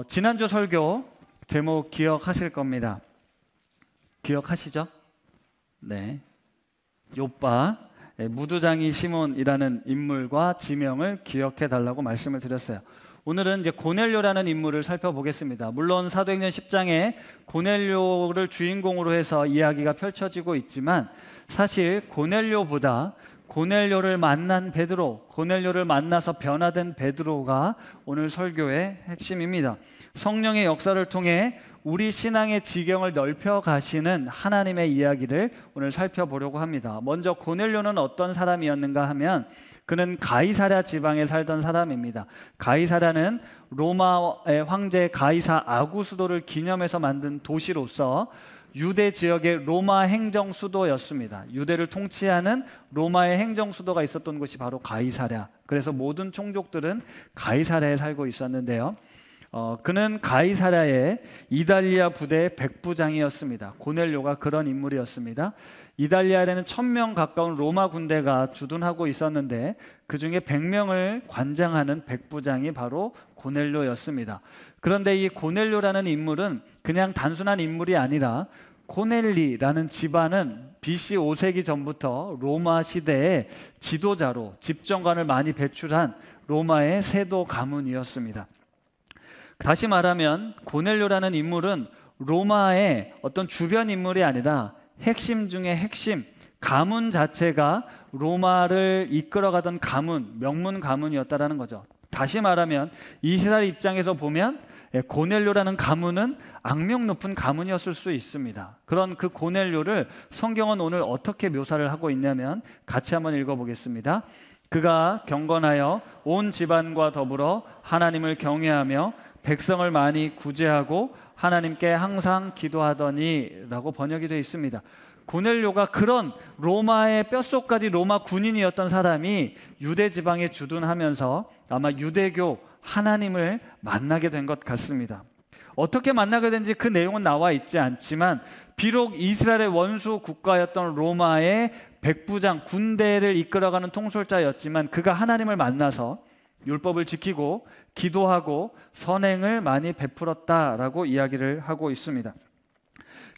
지난주 설교 제목 기억하실 겁니다. 기억하시죠? 네. 욥바 무두장이 시몬이라는 인물과 지명을 기억해 달라고 말씀을 드렸어요. 오늘은 이제 고넬료라는 인물을 살펴보겠습니다. 물론 사도행전 10장에 고넬료를 주인공으로 해서 이야기가 펼쳐지고 있지만 사실 고넬료보다 고넬료를 만난 베드로, 고넬료를 만나서 변화된 베드로가 오늘 설교의 핵심입니다. 성령의 역사를 통해 우리 신앙의 지경을 넓혀 가시는 하나님의 이야기를 오늘 살펴보려고 합니다. 먼저 고넬료는 어떤 사람이었는가 하면 그는 가이사랴 지방에 살던 사람입니다. 가이사랴는 로마의 황제 가이사 아구스도를 기념해서 만든 도시로서 유대 지역의 로마 행정 수도였습니다. 유대를 통치하는 로마의 행정 수도가 있었던 곳이 바로 가이사랴. 그래서 모든 총족들은 가이사랴에 살고 있었는데요. 그는 가이사랴의 이달리아 부대의 백부장이었습니다. 고넬료가 그런 인물이었습니다. 이달리아에는 1000명 가까운 로마 군대가 주둔하고 있었는데 그 중에 100명을 관장하는 백부장이 바로 고넬료였습니다. 그런데 이 고넬료라는 인물은 그냥 단순한 인물이 아니라 고넬리라는 집안은 BC 5세기 전부터 로마 시대의 지도자로 집정관을 많이 배출한 로마의 세도 가문이었습니다. 다시 말하면 고넬료라는 인물은 로마의 어떤 주변 인물이 아니라 핵심 중에 핵심, 가문 자체가 로마를 이끌어가던 가문, 명문 가문이었다라는 거죠. 다시 말하면 이스라엘 입장에서 보면 고넬료라는 가문은 악명 높은 가문이었을 수 있습니다. 그런 그 고넬료를 성경은 오늘 어떻게 묘사를 하고 있냐면 같이 한번 읽어보겠습니다. 그가 경건하여 온 집안과 더불어 하나님을 경외하며 백성을 많이 구제하고 하나님께 항상 기도하더니 라고 번역이 되어 있습니다. 고넬료가 그런 로마의 뼛속까지 로마 군인이었던 사람이 유대 지방에 주둔하면서 아마 유대교 하나님을 만나게 된 것 같습니다. 어떻게 만나게 된지 그 내용은 나와 있지 않지만 비록 이스라엘의 원수 국가였던 로마의 백부장, 군대를 이끌어가는 통솔자였지만 그가 하나님을 만나서 율법을 지키고 기도하고 선행을 많이 베풀었다라고 이야기를 하고 있습니다.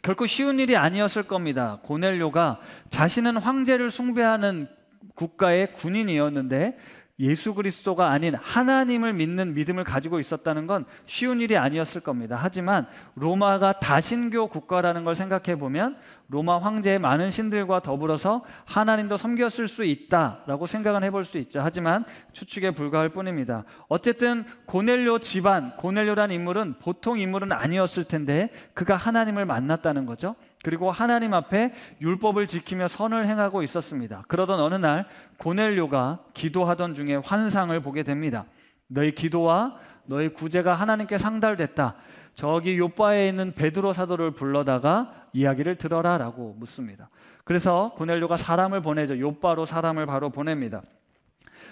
결코 쉬운 일이 아니었을 겁니다. 고넬료가 자신은 황제를 숭배하는 국가의 군인이었는데 예수 그리스도가 아닌 하나님을 믿는 믿음을 가지고 있었다는 건 쉬운 일이 아니었을 겁니다. 하지만 로마가 다신교 국가라는 걸 생각해 보면 로마 황제의 많은 신들과 더불어서 하나님도 섬겼을 수 있다라고 생각은 해볼 수 있죠. 하지만 추측에 불과할 뿐입니다. 어쨌든 고넬료 집안, 고넬료라는 인물은 보통 인물은 아니었을 텐데 그가 하나님을 만났다는 거죠. 그리고 하나님 앞에 율법을 지키며 선을 행하고 있었습니다. 그러던 어느 날 고넬료가 기도하던 중에 환상을 보게 됩니다. 너희 기도와 너희 구제가 하나님께 상달됐다. 저기 욥바에 있는 베드로 사도를 불러다가 이야기를 들어라 라고 묻습니다. 그래서 고넬료가 사람을 보내죠. 욥바로 사람을 바로 보냅니다.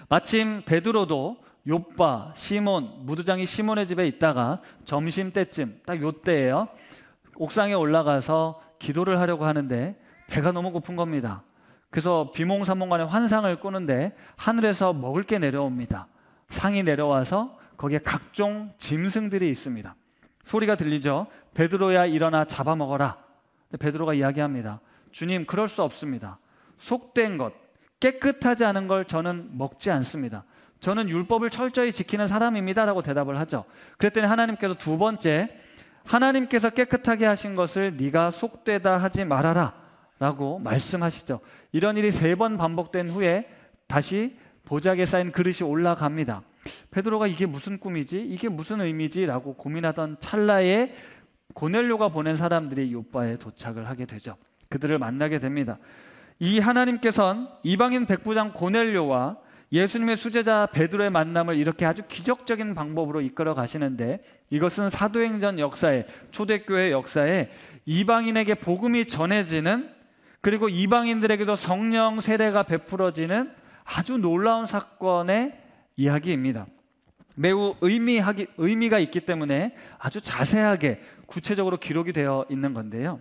마침 베드로도 욥바, 시몬, 무두장이 시몬의 집에 있다가 점심때쯤 딱 요때예요. 옥상에 올라가서 기도를 하려고 하는데 배가 너무 고픈 겁니다. 그래서 비몽사몽간에 환상을 꾸는데 하늘에서 먹을 게 내려옵니다. 상이 내려와서 거기에 각종 짐승들이 있습니다. 소리가 들리죠. 베드로야 일어나 잡아먹어라. 베드로가 이야기합니다. 주님, 그럴 수 없습니다. 속된 것, 깨끗하지 않은 걸 저는 먹지 않습니다. 저는 율법을 철저히 지키는 사람입니다 라고 대답을 하죠. 그랬더니 하나님께서 두 번째, 하나님께서 깨끗하게 하신 것을 네가 속되다 하지 말아라 라고 말씀하시죠. 이런 일이 3번 반복된 후에 다시 보자기에 쌓인 그릇이 올라갑니다. 베드로가 이게 무슨 꿈이지? 이게 무슨 의미지? 라고 고민하던 찰나에 고넬료가 보낸 사람들이 욥바에 도착을 하게 되죠. 그들을 만나게 됩니다. 이 하나님께서는 이방인 백부장 고넬료와 예수님의 수제자 베드로의 만남을 이렇게 아주 기적적인 방법으로 이끌어 가시는데 이것은 사도행전 역사에, 초대교회 역사에 이방인에게 복음이 전해지는, 그리고 이방인들에게도 성령 세례가 베풀어지는 아주 놀라운 사건의 이야기입니다. 매우 의미가 있기 때문에 아주 자세하게 구체적으로 기록이 되어 있는 건데요.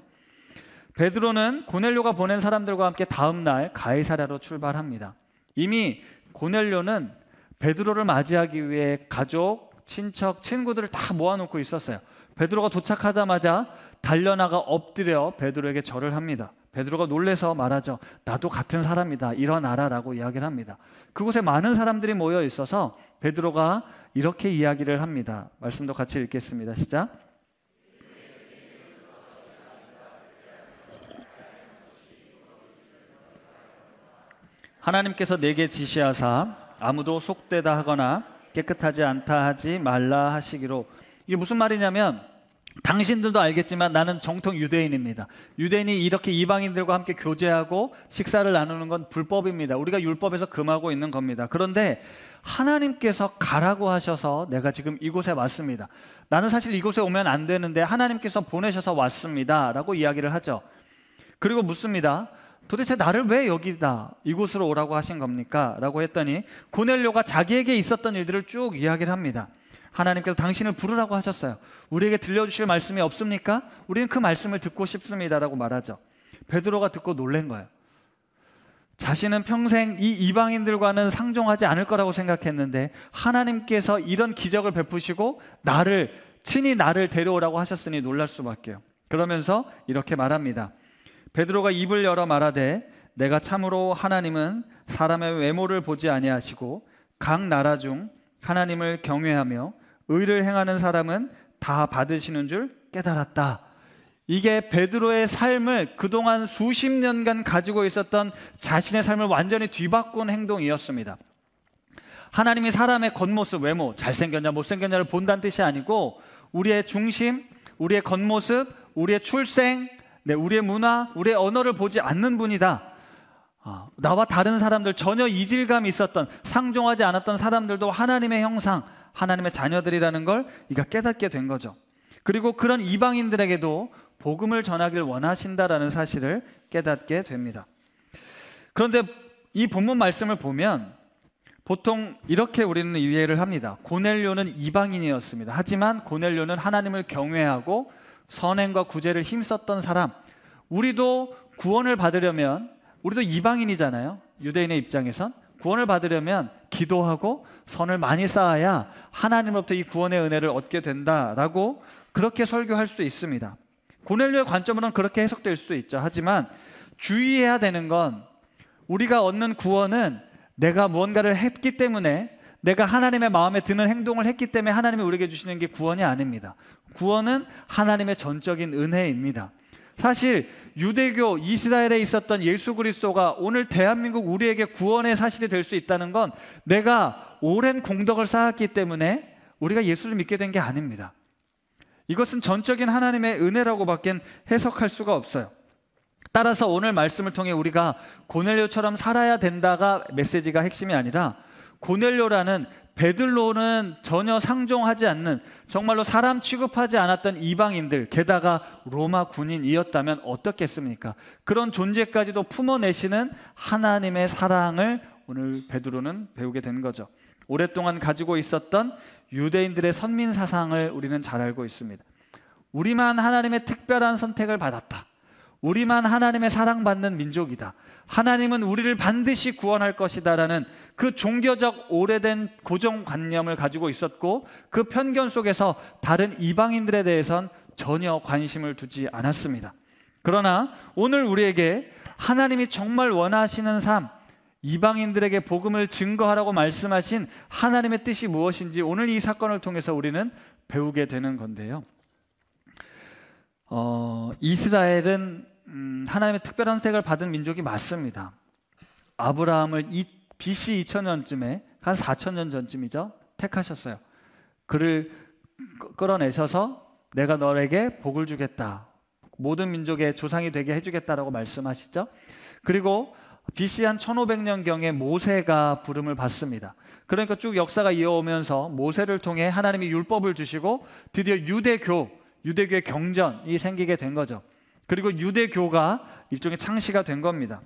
베드로는 고넬료가 보낸 사람들과 함께 다음 날 가이사랴로 출발합니다. 이미 고넬료는 베드로를 맞이하기 위해 가족, 친척, 친구들을 다 모아놓고 있었어요. 베드로가 도착하자마자 달려나가 엎드려 베드로에게 절을 합니다. 베드로가 놀래서 말하죠. 나도 같은 사람이다. 일어나라라고 이야기를 합니다. 그곳에 많은 사람들이 모여 있어서 베드로가 이렇게 이야기를 합니다. 말씀도 같이 읽겠습니다. 시작. 하나님께서 내게 지시하사 아무도 속되다 하거나 깨끗하지 않다 하지 말라 하시기로. 이게 무슨 말이냐면, 당신들도 알겠지만 나는 정통 유대인입니다. 유대인이 이렇게 이방인들과 함께 교제하고 식사를 나누는 건 불법입니다. 우리가 율법에서 금하고 있는 겁니다. 그런데 하나님께서 가라고 하셔서 내가 지금 이곳에 왔습니다. 나는 사실 이곳에 오면 안 되는데 하나님께서 보내셔서 왔습니다 라고 이야기를 하죠. 그리고 묻습니다. 도대체 나를 왜 여기다 이곳으로 오라고 하신 겁니까? 라고 했더니 고넬료가 자기에게 있었던 일들을 쭉 이야기를 합니다. 하나님께서 당신을 부르라고 하셨어요. 우리에게 들려주실 말씀이 없습니까? 우리는 그 말씀을 듣고 싶습니다 라고 말하죠. 베드로가 듣고 놀란 거예요. 자신은 평생 이 이방인들과는 상종하지 않을 거라고 생각했는데 하나님께서 이런 기적을 베푸시고 친히 나를 데려오라고 하셨으니 놀랄 수밖에요. 그러면서 이렇게 말합니다. 베드로가 입을 열어 말하되 내가 참으로 하나님은 사람의 외모를 보지 아니하시고 각 나라 중 하나님을 경외하며 의를 행하는 사람은 다 받으시는 줄 깨달았다. 이게 베드로의 삶을 그동안 수십 년간 가지고 있었던 자신의 삶을 완전히 뒤바꾼 행동이었습니다. 하나님이 사람의 겉모습, 외모, 잘생겼냐 못생겼냐를 본다는 뜻이 아니고 우리의 중심, 우리의 겉모습, 우리의 출생, 우리의 문화, 우리의 언어를 보지 않는 분이다. 나와 다른 사람들, 전혀 이질감이 있었던, 상종하지 않았던 사람들도 하나님의 형상, 하나님의 자녀들이라는 걸 이가 깨닫게 된 거죠. 그리고 그런 이방인들에게도 복음을 전하길 원하신다라는 사실을 깨닫게 됩니다. 그런데 이 본문 말씀을 보면 보통 이렇게 우리는 이해를 합니다. 고넬료는 이방인이었습니다. 하지만 고넬료는 하나님을 경외하고 선행과 구제를 힘썼던 사람. 우리도 구원을 받으려면, 우리도 이방인이잖아요. 유대인의 입장에선 구원을 받으려면 기도하고 선을 많이 쌓아야 하나님으로부터 이 구원의 은혜를 얻게 된다라고 그렇게 설교할 수 있습니다. 고넬료의 관점으로는 그렇게 해석될 수 있죠. 하지만 주의해야 되는 건 우리가 얻는 구원은 내가 무언가를 했기 때문에, 내가 하나님의 마음에 드는 행동을 했기 때문에 하나님이 우리에게 주시는 게 구원이 아닙니다. 구원은 하나님의 전적인 은혜입니다. 사실 유대교 이스라엘에 있었던 예수 그리스도가 오늘 대한민국 우리에게 구원의 사실이 될 수 있다는 건 내가 오랜 공덕을 쌓았기 때문에 우리가 예수를 믿게 된 게 아닙니다. 이것은 전적인 하나님의 은혜라고밖에 해석할 수가 없어요. 따라서 오늘 말씀을 통해 우리가 고넬료처럼 살아야 된다가 메시지가 핵심이 아니라, 고넬료라는 베들로는 전혀 상종하지 않는, 정말로 사람 취급하지 않았던 이방인들, 게다가 로마 군인이었다면 어떻겠습니까? 그런 존재까지도 품어내시는 하나님의 사랑을 오늘 베드로는 배우게 된 거죠. 오랫동안 가지고 있었던 유대인들의 선민 사상을 우리는 잘 알고 있습니다. 우리만 하나님의 특별한 선택을 받았다. 우리만 하나님의 사랑받는 민족이다. 하나님은 우리를 반드시 구원할 것이다 라는 그 종교적 오래된 고정관념을 가지고 있었고, 그 편견 속에서 다른 이방인들에 대해선 전혀 관심을 두지 않았습니다. 그러나 오늘 우리에게 하나님이 정말 원하시는 삶, 이방인들에게 복음을 증거하라고 말씀하신 하나님의 뜻이 무엇인지 오늘 이 사건을 통해서 우리는 배우게 되는 건데요. 이스라엘은 하나님의 특별한 선택을 받은 민족이 맞습니다. 아브라함을 BC 2000년쯤에, 한 4000년 전쯤이죠, 택하셨어요. 그를 끌어내셔서 내가 너에게 복을 주겠다, 모든 민족의 조상이 되게 해주겠다라고 말씀하시죠. 그리고 BC 한 1500년경에 모세가 부름을 받습니다. 그러니까 쭉 역사가 이어오면서 모세를 통해 하나님이 율법을 주시고 드디어 유대교의 경전이 생기게 된 거죠. 그리고 유대교가 일종의 창시가 된 겁니다.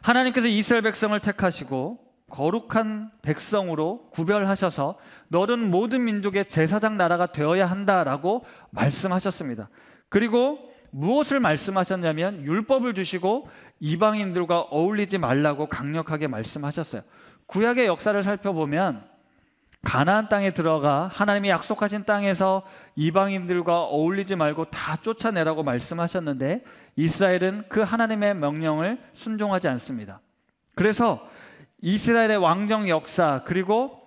하나님께서 이스라엘 백성을 택하시고 거룩한 백성으로 구별하셔서 너는 모든 민족의 제사장 나라가 되어야 한다라고 말씀하셨습니다. 그리고 무엇을 말씀하셨냐면 율법을 주시고 이방인들과 어울리지 말라고 강력하게 말씀하셨어요. 구약의 역사를 살펴보면 가나안 땅에 들어가 하나님이 약속하신 땅에서 이방인들과 어울리지 말고 다 쫓아내라고 말씀하셨는데 이스라엘은 그 하나님의 명령을 순종하지 않습니다. 그래서 이스라엘의 왕정 역사 그리고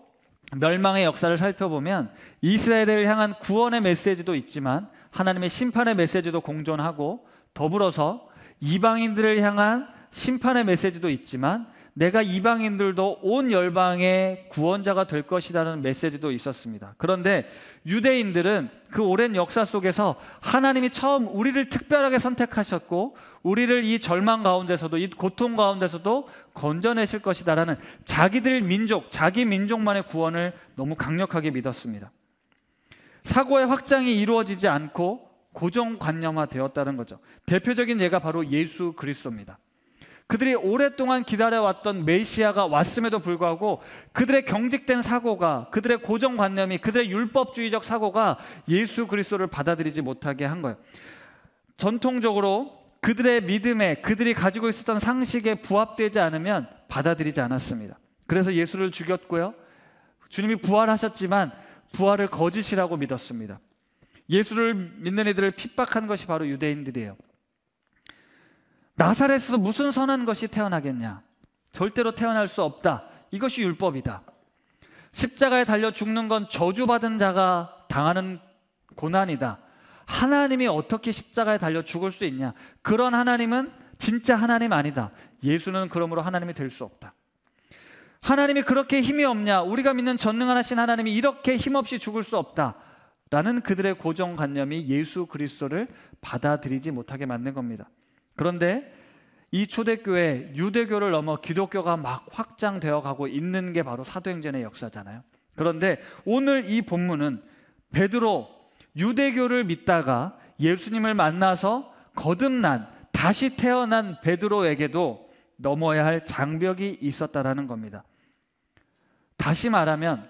멸망의 역사를 살펴보면 이스라엘을 향한 구원의 메시지도 있지만 하나님의 심판의 메시지도 공존하고 더불어서 이방인들을 향한 심판의 메시지도 있지만 내가 이방인들도 온 열방의 구원자가 될 것이라는 메시지도 있었습니다. 그런데 유대인들은 그 오랜 역사 속에서 하나님이 처음 우리를 특별하게 선택하셨고 우리를 이 절망 가운데서도 이 고통 가운데서도 건져내실 것이다라는 자기들 민족, 자기 민족만의 구원을 너무 강력하게 믿었습니다. 사고의 확장이 이루어지지 않고 고정관념화되었다는 거죠. 대표적인 예가 바로 예수 그리스도입니다. 그들이 오랫동안 기다려왔던 메시아가 왔음에도 불구하고 그들의 경직된 사고가, 그들의 고정관념이, 그들의 율법주의적 사고가 예수 그리스도를 받아들이지 못하게 한 거예요. 전통적으로 그들의 믿음에, 그들이 가지고 있었던 상식에 부합되지 않으면 받아들이지 않았습니다. 그래서 예수를 죽였고요, 주님이 부활하셨지만 부활을 거짓이라고 믿었습니다. 예수를 믿는 이들을 핍박한 것이 바로 유대인들이에요. 나사렛에서 무슨 선한 것이 태어나겠냐? 절대로 태어날 수 없다. 이것이 율법이다. 십자가에 달려 죽는 건 저주받은 자가 당하는 고난이다. 하나님이 어떻게 십자가에 달려 죽을 수 있냐? 그런 하나님은 진짜 하나님 아니다. 예수는 그러므로 하나님이 될 수 없다. 하나님이 그렇게 힘이 없냐? 우리가 믿는 전능하신 하나님이 이렇게 힘없이 죽을 수 없다. 라는 그들의 고정관념이 예수 그리스도를 받아들이지 못하게 만든 겁니다. 그런데 이 초대교회 유대교를 넘어 기독교가 막 확장되어 가고 있는 게 바로 사도행전의 역사잖아요. 그런데 오늘 이 본문은 베드로 유대교를 믿다가 예수님을 만나서 거듭난 다시 태어난 베드로에게도 넘어야 할 장벽이 있었다라는 겁니다. 다시 말하면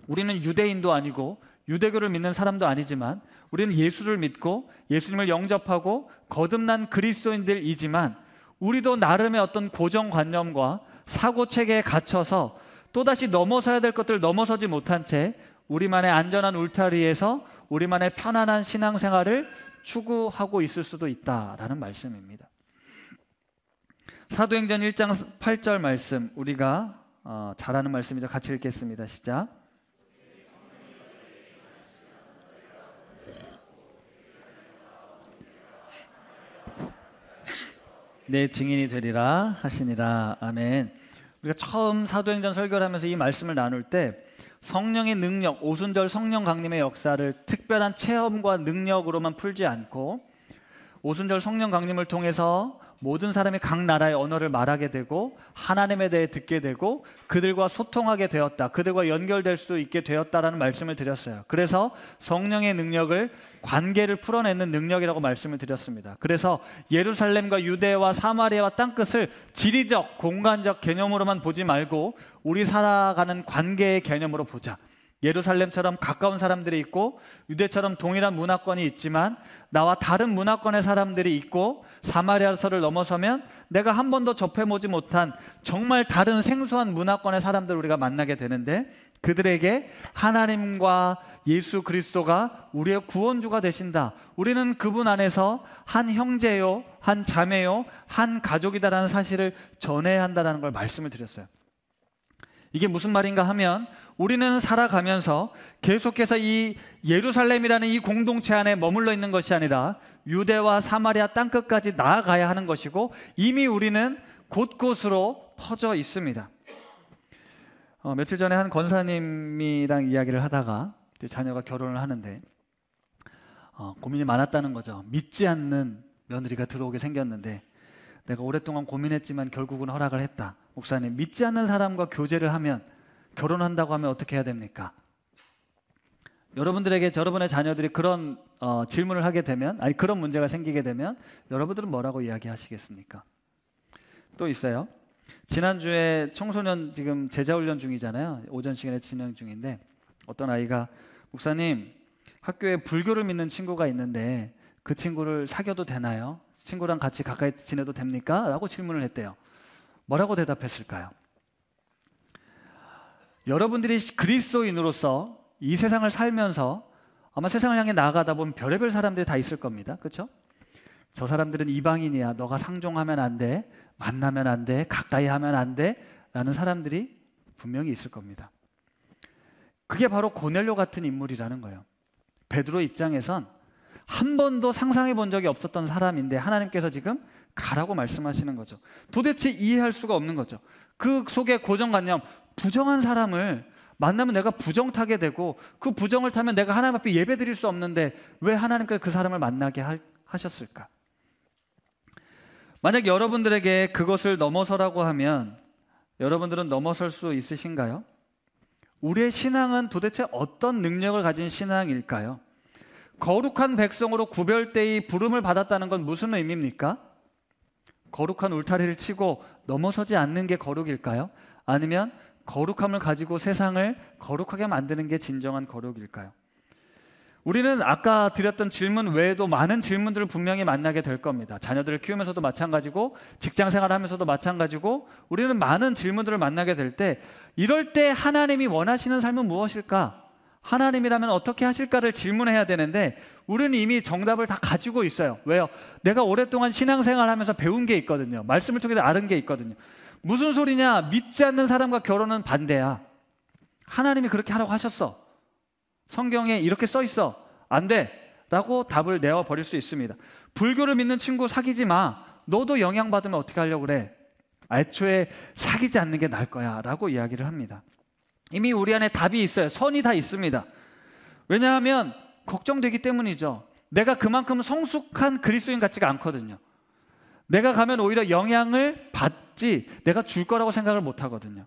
우리는 유대인도 아니고 유대교를 믿는 사람도 아니지만 우리는 예수를 믿고 예수님을 영접하고 거듭난 그리스도인들이지만 우리도 나름의 어떤 고정관념과 사고체계에 갇혀서 또다시 넘어서야 될 것들을 넘어서지 못한 채 우리만의 안전한 울타리에서 우리만의 편안한 신앙생활을 추구하고 있을 수도 있다라는 말씀입니다. 사도행전 1장 8절 말씀, 우리가 잘 아는 말씀이죠. 같이 읽겠습니다. 시작. 내 증인이 되리라 하시니라. 아멘. 우리가 처음 사도행전 설교를 하면서 이 말씀을 나눌 때 성령의 능력, 오순절 성령 강림의 역사를 특별한 체험과 능력으로만 풀지 않고 오순절 성령 강림을 통해서 모든 사람이 각 나라의 언어를 말하게 되고 하나님에 대해 듣게 되고 그들과 소통하게 되었다, 그들과 연결될 수 있게 되었다라는 말씀을 드렸어요. 그래서 성령의 능력을 관계를 풀어내는 능력이라고 말씀을 드렸습니다. 그래서 예루살렘과 유대와 사마리아와 땅끝을 지리적, 공간적 개념으로만 보지 말고 우리 살아가는 관계의 개념으로 보자. 예루살렘처럼 가까운 사람들이 있고 유대처럼 동일한 문화권이 있지만 나와 다른 문화권의 사람들이 있고 사마리아서를 넘어서면 내가 한 번도 접해보지 못한 정말 다른 생소한 문화권의 사람들을 우리가 만나게 되는데 그들에게 하나님과 예수 그리스도가 우리의 구원주가 되신다, 우리는 그분 안에서 한 형제요, 한 자매요, 한 가족이다라는 사실을 전해야 한다는 걸 말씀을 드렸어요. 이게 무슨 말인가 하면 우리는 살아가면서 계속해서 이 예루살렘이라는 이 공동체 안에 머물러 있는 것이 아니라 유대와 사마리아 땅끝까지 나아가야 하는 것이고 이미 우리는 곳곳으로 퍼져 있습니다. 며칠 전에 한 권사님이랑 이야기를 하다가 자녀가 결혼을 하는데 고민이 많았다는 거죠. 믿지 않는 며느리가 들어오게 생겼는데 내가 오랫동안 고민했지만 결국은 허락을 했다. 목사님, 믿지 않는 사람과 교제를 하면 결혼한다고 하면 어떻게 해야 됩니까? 여러분들에게 여러분의 자녀들이 그런 질문을 하게 되면, 아니 그런 문제가 생기게 되면 여러분들은 뭐라고 이야기하시겠습니까? 또 있어요. 지난주에 청소년 지금 제자훈련 중이잖아요. 오전 시간에 진행 중인데 어떤 아이가 목사님, 학교에 불교를 믿는 친구가 있는데 그 친구를 사귀어도 되나요? 친구랑 같이 가까이 지내도 됩니까? 라고 질문을 했대요. 뭐라고 대답했을까요? 여러분들이 그리스도인으로서 이 세상을 살면서 아마 세상을 향해 나아가다 보면 별의별 사람들이 다 있을 겁니다. 그렇죠? 저 사람들은 이방인이야. 너가 상종하면 안 돼. 만나면 안 돼. 가까이 하면 안 돼. 라는 사람들이 분명히 있을 겁니다. 그게 바로 고넬료 같은 인물이라는 거예요. 베드로 입장에선 한 번도 상상해 본 적이 없었던 사람인데 하나님께서 지금 가라고 말씀하시는 거죠. 도대체 이해할 수가 없는 거죠. 그 속에 고정관념, 부정한 사람을 만나면 내가 부정 타게 되고 그 부정을 타면 내가 하나님 앞에 예배 드릴 수 없는데 왜 하나님께서 그 사람을 만나게 하셨을까? 만약 여러분들에게 그것을 넘어서라고 하면 여러분들은 넘어설 수 있으신가요? 우리의 신앙은 도대체 어떤 능력을 가진 신앙일까요? 거룩한 백성으로 구별되이 부름을 받았다는 건 무슨 의미입니까? 거룩한 울타리를 치고 넘어서지 않는 게 거룩일까요? 아니면 거룩함을 가지고 세상을 거룩하게 만드는 게 진정한 거룩일까요? 우리는 아까 드렸던 질문 외에도 많은 질문들을 분명히 만나게 될 겁니다. 자녀들을 키우면서도 마찬가지고 직장 생활하면서도 마찬가지고 우리는 많은 질문들을 만나게 될 때 이럴 때 하나님이 원하시는 삶은 무엇일까? 하나님이라면 어떻게 하실까를 질문해야 되는데 우리는 이미 정답을 다 가지고 있어요. 왜요? 내가 오랫동안 신앙생활하면서 배운 게 있거든요. 말씀을 통해서 아는 게 있거든요. 무슨 소리냐? 믿지 않는 사람과 결혼은 반대야. 하나님이 그렇게 하라고 하셨어. 성경에 이렇게 써 있어. 안 돼. 라고 답을 내어버릴 수 있습니다. 불교를 믿는 친구 사귀지 마. 너도 영향받으면 어떻게 하려고 그래? 애초에 사귀지 않는 게 나을 거야. 라고 이야기를 합니다. 이미 우리 안에 답이 있어요. 선이 다 있습니다. 왜냐하면 걱정되기 때문이죠. 내가 그만큼 성숙한 그리스도인 같지가 않거든요. 내가 가면 오히려 영향을 받지 내가 줄 거라고 생각을 못 하거든요.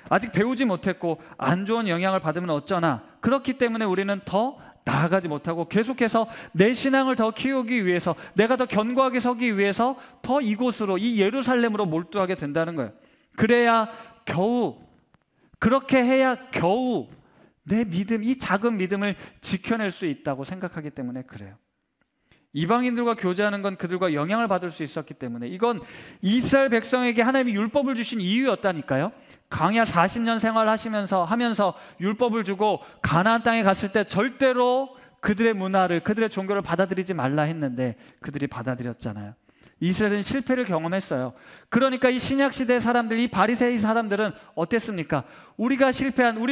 아직 배우지 못했고 안 좋은 영향을 받으면 어쩌나. 그렇기 때문에 우리는 더 나아가지 못하고 계속해서 내 신앙을 더 키우기 위해서 내가 더 견고하게 서기 위해서 더 이곳으로 이 예루살렘으로 몰두하게 된다는 거예요. 그래야 겨우 그렇게 해야 겨우 내 믿음, 이 작은 믿음을 지켜낼 수 있다고 생각하기 때문에 그래요. 이방인들과 교제하는 건 그들과 영향을 받을 수 있었기 때문에 이건 이스라엘 백성에게 하나님이 율법을 주신 이유였다니까요. 광야 40년 생활하면서 율법을 주고 가나안 땅에 갔을 때 절대로 그들의 문화를, 그들의 종교를 받아들이지 말라 했는데 그들이 받아들였잖아요. 이스라엘은 실패를 경험했어요. 그러니까 이 신약시대 사람들, 이 바리새인 사람들은 어땠습니까? 우리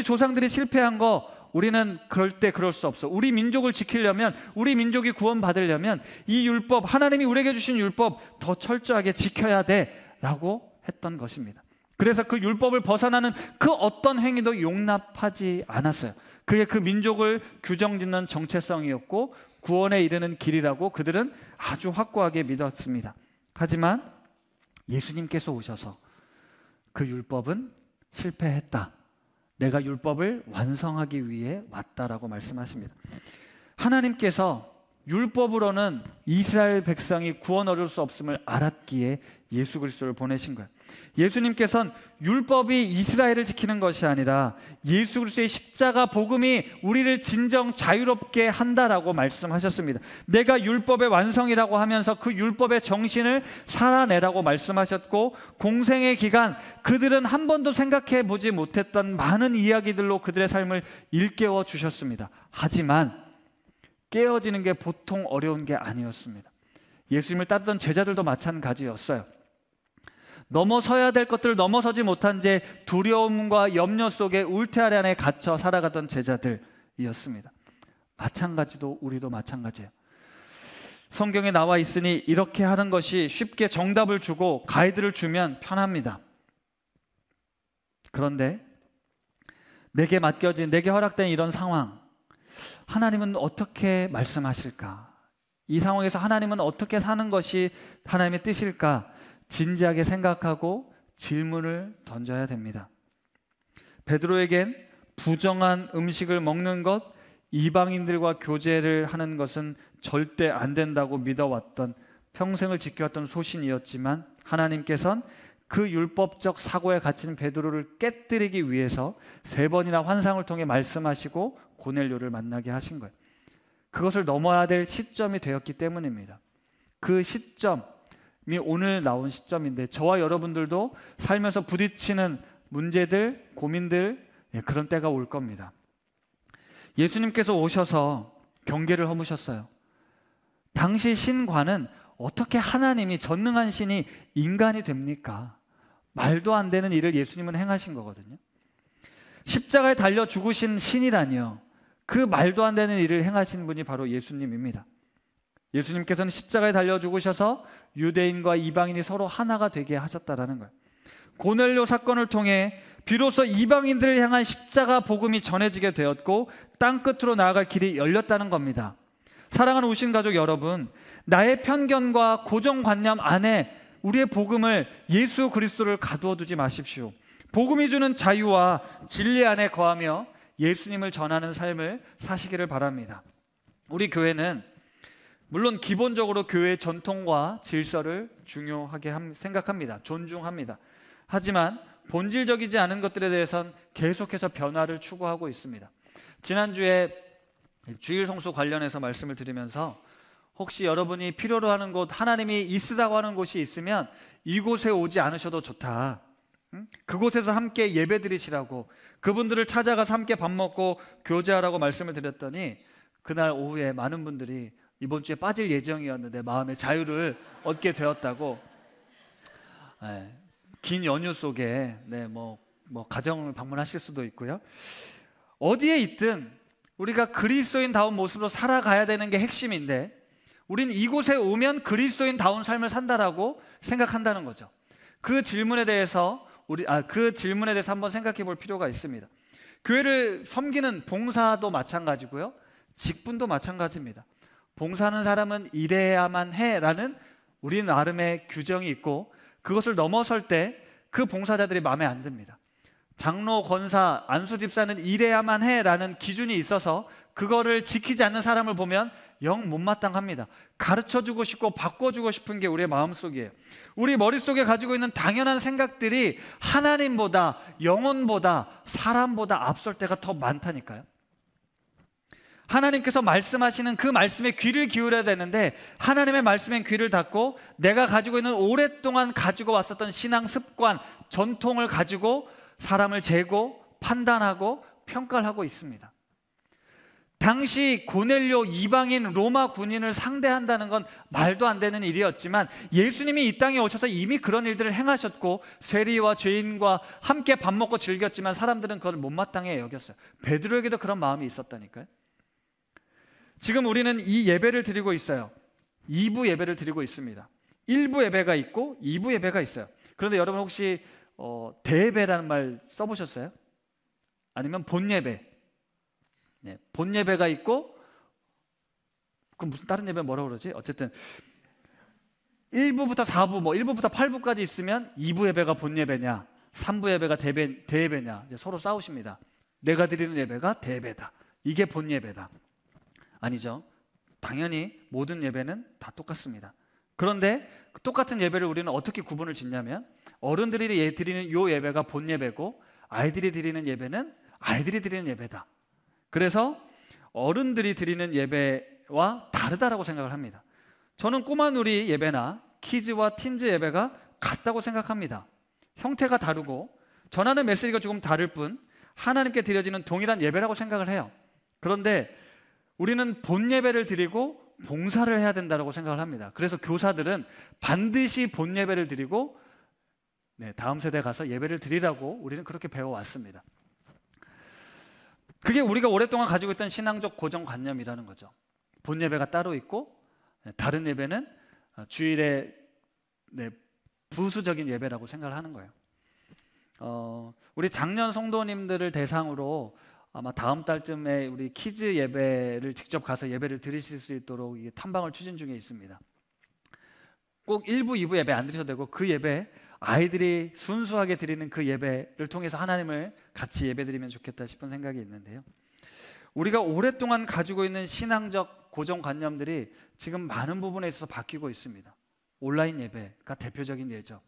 조상들이 실패한 거 우리는 그럴 수 없어. 우리 민족을 지키려면, 우리 민족이 구원받으려면 이 율법, 하나님이 우리에게 주신 율법 더 철저하게 지켜야 돼 라고 했던 것입니다. 그래서 그 율법을 벗어나는 그 어떤 행위도 용납하지 않았어요. 그게 그 민족을 규정짓는 정체성이었고 구원에 이르는 길이라고 그들은 아주 확고하게 믿었습니다. 하지만 예수님께서 오셔서 그 율법은 실패했다. 내가 율법을 완성하기 위해 왔다라고 말씀하십니다. 하나님께서 율법으로는 이스라엘 백성이 구원 얻을 수 없음을 알았기에 예수 그리스도를 보내신 거예요. 예수님께서는 율법이 이스라엘을 지키는 것이 아니라 예수 그리스도의 십자가 복음이 우리를 진정 자유롭게 한다라고 말씀하셨습니다. 내가 율법의 완성이라고 하면서 그 율법의 정신을 살아내라고 말씀하셨고 공생의 기간 그들은 한 번도 생각해 보지 못했던 많은 이야기들로 그들의 삶을 일깨워 주셨습니다. 하지만 깨어지는 게 보통 어려운 게 아니었습니다. 예수님을 따르던 제자들도 마찬가지였어요. 넘어서야 될 것들을 넘어서지 못한 채 두려움과 염려 속에 울타리 안에 갇혀 살아가던 제자들이었습니다. 우리도 마찬가지예요. 성경에 나와 있으니 이렇게 하는 것이 쉽게 정답을 주고 가이드를 주면 편합니다. 그런데 내게 허락된 이런 상황, 하나님은 어떻게 말씀하실까? 이 상황에서 하나님은 어떻게 사는 것이 하나님의 뜻일까? 진지하게 생각하고 질문을 던져야 됩니다. 베드로에겐 부정한 음식을 먹는 것, 이방인들과 교제를 하는 것은 절대 안 된다고 믿어왔던, 평생을 지켜왔던 소신이었지만 하나님께서는 그 율법적 사고에 갇힌 베드로를 깨뜨리기 위해서 3번이나 환상을 통해 말씀하시고 고넬료를 만나게 하신 거예요. 그것을 넘어야 될 시점이 되었기 때문입니다. 그 시점이 오늘 나온 시점인데 저와 여러분들도 살면서 부딪히는 문제들, 고민들, 그런 때가 올 겁니다. 예수님께서 오셔서 경계를 허무셨어요. 당시 신관은 어떻게 하나님이 전능한 신이 인간이 됩니까? 말도 안 되는 일을 예수님은 행하신 거거든요. 십자가에 달려 죽으신 신이라니요, 그 말도 안 되는 일을 행하신 분이 바로 예수님입니다. 예수님께서는 십자가에 달려 죽으셔서 유대인과 이방인이 서로 하나가 되게 하셨다라는 거예요. 고넬료 사건을 통해 비로소 이방인들을 향한 십자가 복음이 전해지게 되었고 땅끝으로 나아갈 길이 열렸다는 겁니다. 사랑하는 우신 가족 여러분, 나의 편견과 고정관념 안에 우리의 복음을, 예수 그리스도를 가두어 두지 마십시오. 복음이 주는 자유와 진리 안에 거하며 예수님을 전하는 삶을 사시기를 바랍니다. 우리 교회는 물론 기본적으로 교회의 전통과 질서를 중요하게 생각합니다. 존중합니다. 하지만 본질적이지 않은 것들에 대해서는 계속해서 변화를 추구하고 있습니다. 지난주에 주일 성수 관련해서 말씀을 드리면서 혹시 여러분이 필요로 하는 곳, 하나님이 있으라고 하는 곳이 있으면 이곳에 오지 않으셔도 좋다. 그곳에서 함께 예배 드리시라고, 그분들을 찾아가서 함께 밥 먹고 교제하라고 말씀을 드렸더니 그날 오후에 많은 분들이 이번 주에 빠질 예정이었는데 마음의 자유를 얻게 되었다고. 긴 연휴 속에 뭐 가정을 방문하실 수도 있고요. 어디에 있든 우리가 그리스도인다운 모습으로 살아가야 되는 게 핵심인데, 우린 이곳에 오면 그리스도인다운 삶을 산다라고 생각한다는 거죠. 그 질문에 대해서 한번 생각해 볼 필요가 있습니다. 교회를 섬기는 봉사도 마찬가지고요, 직분도 마찬가지입니다. 봉사하는 사람은 일해야만 해라는 우리 나름의 규정이 있고, 그것을 넘어설 때 그 봉사자들이 마음에 안 듭니다. 장로, 권사, 안수 집사는 일해야만 해라는 기준이 있어서 그거를 지키지 않는 사람을 보면 영 못마땅합니다. 가르쳐주고 싶고 바꿔주고 싶은 게 우리의 마음속이에요. 우리 머릿속에 가지고 있는 당연한 생각들이 하나님보다, 영혼보다, 사람보다 앞설 때가 더 많다니까요. 하나님께서 말씀하시는 그 말씀에 귀를 기울여야 되는데 하나님의 말씀에 귀를 닫고 내가 가지고 있는 오랫동안 가지고 왔었던 신앙 습관, 전통을 가지고 사람을 재고 판단하고 평가를 하고 있습니다. 당시 고넬료 이방인 로마 군인을 상대한다는 건 말도 안 되는 일이었지만 예수님이 이 땅에 오셔서 이미 그런 일들을 행하셨고 세리와 죄인과 함께 밥 먹고 즐겼지만 사람들은 그걸 못마땅해 여겼어요. 베드로에게도 그런 마음이 있었다니까요. 지금 우리는 이 예배를 드리고 있어요. 2부 예배를 드리고 있습니다. 1부 예배가 있고 2부 예배가 있어요. 그런데 여러분 혹시 대예배라는 말 써보셨어요? 아니면 본예배? 본예배가 있고, 그 무슨 다른 예배 뭐라고 그러지? 어쨌든 1부부터 4부, 1부부터 8부까지 있으면 2부 예배가 본예배냐, 3부 예배가 대예배냐, 이제 서로 싸우십니다. 내가 드리는 예배가 대예배다, 이게 본예배다. 아니죠. 당연히 모든 예배는 다 똑같습니다. 그런데 똑같은 예배를 우리는 어떻게 구분을 짓냐면, 어른들이 드리는 이 예배가 본예배고 아이들이 드리는 예배는 아이들이 드리는 예배다. 그래서 어른들이 드리는 예배와 다르다라고 생각을 합니다. 저는 꼬마 누리 예배나 키즈와 틴즈 예배가 같다고 생각합니다. 형태가 다르고 전하는 메시지가 조금 다를 뿐 하나님께 드려지는 동일한 예배라고 생각을 해요. 그런데 우리는 본 예배를 드리고 봉사를 해야 된다고 생각을 합니다. 그래서 교사들은 반드시 본 예배를 드리고 다음 세대에 가서 예배를 드리라고 우리는 그렇게 배워왔습니다. 그게 우리가 오랫동안 가지고 있던 신앙적 고정관념이라는 거죠. 본 예배가 따로 있고 다른 예배는 주일에 부수적인 예배라고 생각을 하는 거예요. 우리 작년 성도님들을 대상으로 아마 다음 달쯤에 우리 키즈 예배를 직접 가서 예배를 드리실 수 있도록 탐방을 추진 중에 있습니다. 꼭 1부, 2부 예배 안 드리셔도 되고 그 예배, 아이들이 순수하게 드리는 그 예배를 통해서 하나님을 같이 예배드리면 좋겠다 싶은 생각이 있는데요. 우리가 오랫동안 가지고 있는 신앙적 고정관념들이 지금 많은 부분에 있어서 바뀌고 있습니다. 온라인 예배가 대표적인 예죠.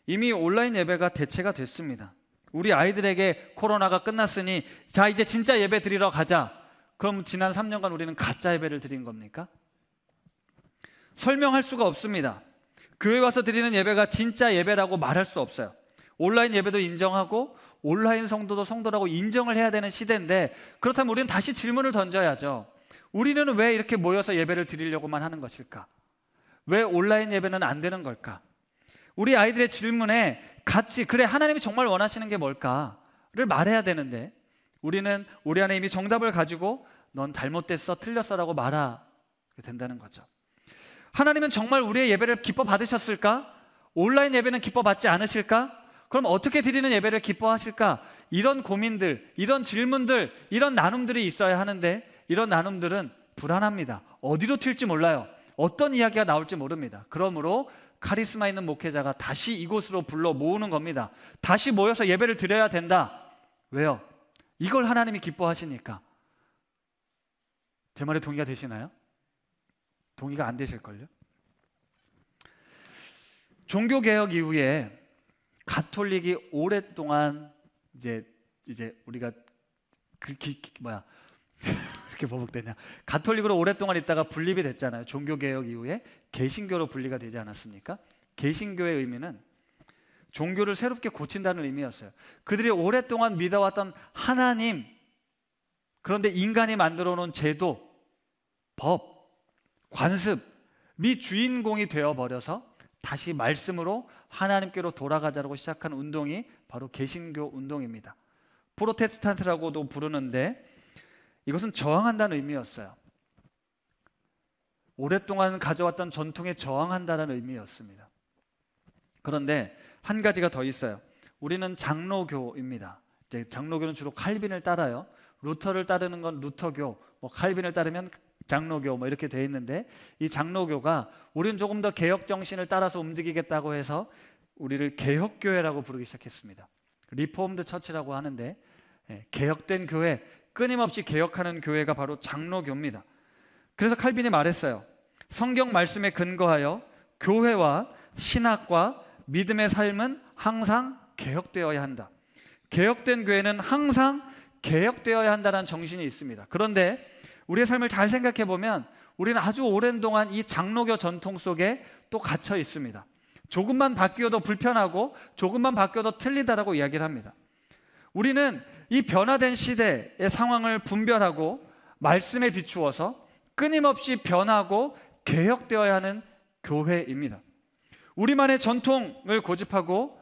이미 온라인 예배가 대체가 됐습니다. 우리 아이들에게 코로나가 끝났으니 자 이제 진짜 예배 드리러 가자. 그럼 지난 3년간 우리는 가짜 예배를 드린 겁니까? 설명할 수가 없습니다. 교회 와서 드리는 예배가 진짜 예배라고 말할 수 없어요. 온라인 예배도 인정하고 온라인 성도도 성도라고 인정을 해야 되는 시대인데, 그렇다면 우리는 다시 질문을 던져야죠. 우리는 왜 이렇게 모여서 예배를 드리려고만 하는 것일까? 왜 온라인 예배는 안 되는 걸까? 우리 아이들의 질문에 같이 그래 하나님이 정말 원하시는 게 뭘까를 말해야 되는데, 우리는 우리 안에 이미 정답을 가지고 넌 잘못됐어, 틀렸어라고 말하게 된다는 거죠. 하나님은 정말 우리의 예배를 기뻐 받으셨을까? 온라인 예배는 기뻐 받지 않으실까? 그럼 어떻게 드리는 예배를 기뻐하실까? 이런 고민들, 이런 질문들, 이런 나눔들이 있어야 하는데, 이런 나눔들은 불안합니다. 어디로 튈지 몰라요. 어떤 이야기가 나올지 모릅니다. 그러므로 카리스마 있는 목회자가 다시 이곳으로 불러 모으는 겁니다. 다시 모여서 예배를 드려야 된다. 왜요? 이걸 하나님이 기뻐하시니까. 제 말에 동의가 되시나요? 동의가 안 되실걸요? 종교개혁 이후에 가톨릭이 오랫동안 이제 우리가 이렇게 버벅대냐, 가톨릭으로 오랫동안 있다가 분립이 됐잖아요. 종교개혁 이후에 개신교로 분리가 되지 않았습니까? 개신교의 의미는 종교를 새롭게 고친다는 의미였어요. 그들이 오랫동안 믿어왔던 하나님, 그런데 인간이 만들어 놓은 제도, 법, 관습이 주인공이 되어버려서 다시 말씀으로 하나님께로 돌아가자라고 시작한 운동이 바로 개신교 운동입니다. 프로테스탄트라고도 부르는데 이것은 저항한다는 의미였어요. 오랫동안 가져왔던 전통에 저항한다는 의미였습니다. 그런데 한 가지가 더 있어요. 우리는 장로교입니다. 이제 장로교는 주로 칼빈을 따라요. 루터를 따르는 건 루터교, 칼빈을 따르면 장로교 이렇게 되어 있는데, 이 장로교가 우리는 조금 더 개혁 정신을 따라서 움직이겠다고 해서 우리를 개혁교회라고 부르기 시작했습니다. 리포엄드 처치라고 하는데, 개혁된 교회, 끊임없이 개혁하는 교회가 바로 장로교입니다. 그래서 칼빈이 말했어요. 성경 말씀에 근거하여 교회와 신학과 믿음의 삶은 항상 개혁되어야 한다. 개혁된 교회는 항상 개혁되어야 한다는 정신이 있습니다. 그런데 우리의 삶을 잘 생각해 보면 우리는 아주 오랜 동안 이 장로교 전통 속에 또 갇혀 있습니다. 조금만 바뀌어도 불편하고 조금만 바뀌어도 틀리다라고 이야기를 합니다. 우리는 이 변화된 시대의 상황을 분별하고 말씀에 비추어서 끊임없이 변하고 개혁되어야 하는 교회입니다. 우리만의 전통을 고집하고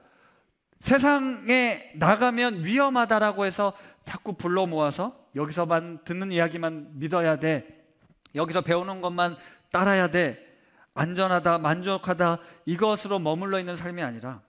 세상에 나가면 위험하다라고 해서 자꾸 불러 모아서 여기서만 듣는 이야기만 믿어야 돼, 여기서 배우는 것만 따라야 돼, 안전하다, 만족하다, 이것으로 머물러 있는 삶이 아니라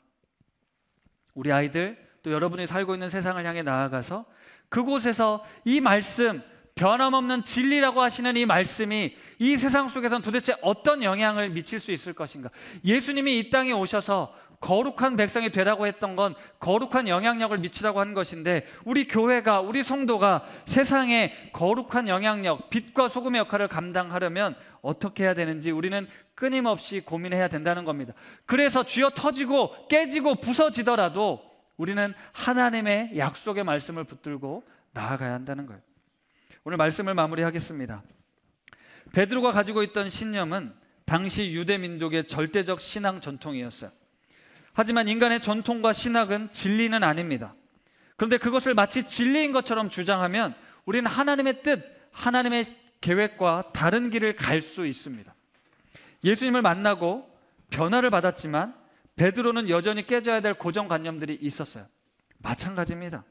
우리 아이들, 또 여러분이 살고 있는 세상을 향해 나아가서 그곳에서 이 말씀, 변함없는 진리라고 하시는 이 말씀이 이 세상 속에서는 도대체 어떤 영향을 미칠 수 있을 것인가. 예수님이 이 땅에 오셔서 거룩한 백성이 되라고 했던 건 거룩한 영향력을 미치라고 한 것인데, 우리 교회가, 우리 성도가 세상에 거룩한 영향력, 빛과 소금의 역할을 감당하려면 어떻게 해야 되는지 우리는 끊임없이 고민해야 된다는 겁니다. 그래서 쥐어 터지고 깨지고 부서지더라도 우리는 하나님의 약속의 말씀을 붙들고 나아가야 한다는 거예요. 오늘 말씀을 마무리하겠습니다. 베드로가 가지고 있던 신념은 당시 유대 민족의 절대적 신앙 전통이었어요. 하지만 인간의 전통과 신학은 진리는 아닙니다. 그런데 그것을 마치 진리인 것처럼 주장하면 우리는 하나님의 뜻, 하나님의 계획과 다른 길을 갈 수 있습니다. 예수님을 만나고 변화를 받았지만 베드로는 여전히 깨져야 될 고정관념들이 있었어요. 마찬가지입니다.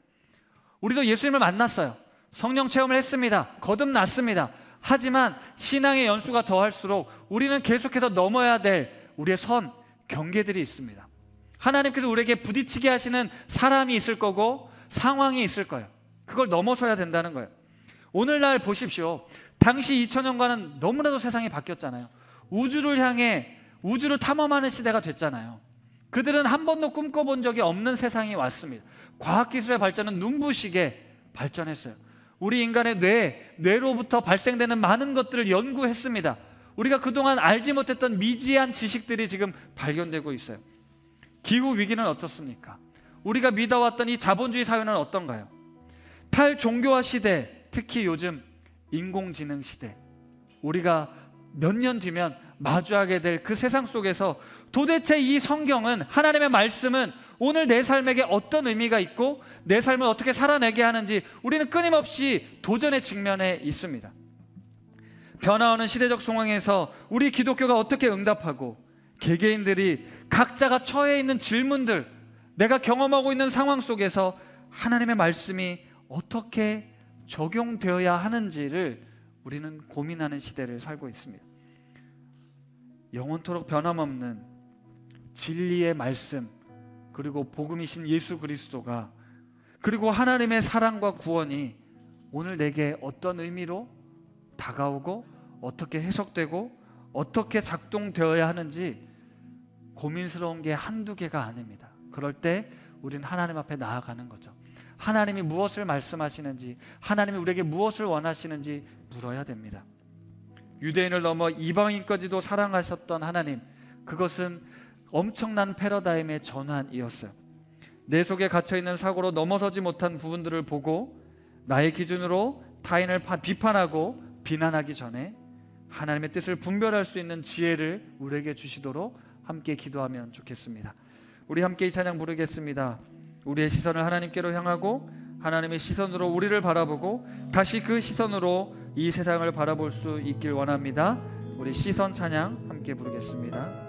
우리도 예수님을 만났어요. 성령 체험을 했습니다. 거듭났습니다. 하지만 신앙의 연수가 더할수록 우리는 계속해서 넘어야 될 우리의 선, 경계들이 있습니다. 하나님께서 우리에게 부딪히게 하시는 사람이 있을 거고 상황이 있을 거예요. 그걸 넘어서야 된다는 거예요. 오늘날 보십시오. 당시 2000년과는 너무나도 세상이 바뀌었잖아요. 우주를 향해 우주를 탐험하는 시대가 됐잖아요. 그들은 한 번도 꿈꿔본 적이 없는 세상이 왔습니다. 과학기술의 발전은 눈부시게 발전했어요. 우리 인간의 뇌로부터 발생되는 많은 것들을 연구했습니다. 우리가 그동안 알지 못했던 미지한 지식들이 지금 발견되고 있어요. 기후위기는 어떻습니까? 우리가 믿어왔던 이 자본주의 사회는 어떤가요? 탈종교화 시대, 특히 요즘 인공지능 시대, 우리가 몇 년 뒤면 마주하게 될 그 세상 속에서 도대체 이 성경은, 하나님의 말씀은 오늘 내 삶에게 어떤 의미가 있고 내 삶을 어떻게 살아내게 하는지 우리는 끊임없이 도전의 직면에 있습니다. 변화하는 시대적 상황에서 우리 기독교가 어떻게 응답하고 개개인들이 각자가 처해 있는 질문들, 내가 경험하고 있는 상황 속에서 하나님의 말씀이 어떻게 적용되어야 하는지를 우리는 고민하는 시대를 살고 있습니다. 영원토록 변함없는 진리의 말씀, 그리고 복음이신 예수 그리스도가, 그리고 하나님의 사랑과 구원이 오늘 내게 어떤 의미로 다가오고 어떻게 해석되고 어떻게 작동되어야 하는지 고민스러운 게 한두 개가 아닙니다. 그럴 때 우리는 하나님 앞에 나아가는 거죠. 하나님이 무엇을 말씀하시는지, 하나님이 우리에게 무엇을 원하시는지 물어야 됩니다. 유대인을 넘어 이방인까지도 사랑하셨던 하나님, 그것은 엄청난 패러다임의 전환이었어요. 내 속에 갇혀있는 사고로 넘어서지 못한 부분들을 보고 나의 기준으로 타인을 비판하고 비난하기 전에 하나님의 뜻을 분별할 수 있는 지혜를 우리에게 주시도록 함께 기도하면 좋겠습니다. 우리 함께 이 찬양 부르겠습니다. 우리의 시선을 하나님께로 향하고 하나님의 시선으로 우리를 바라보고 다시 그 시선으로 이 세상을 바라볼 수 있길 원합니다. 우리 시선 찬양 함께 부르겠습니다.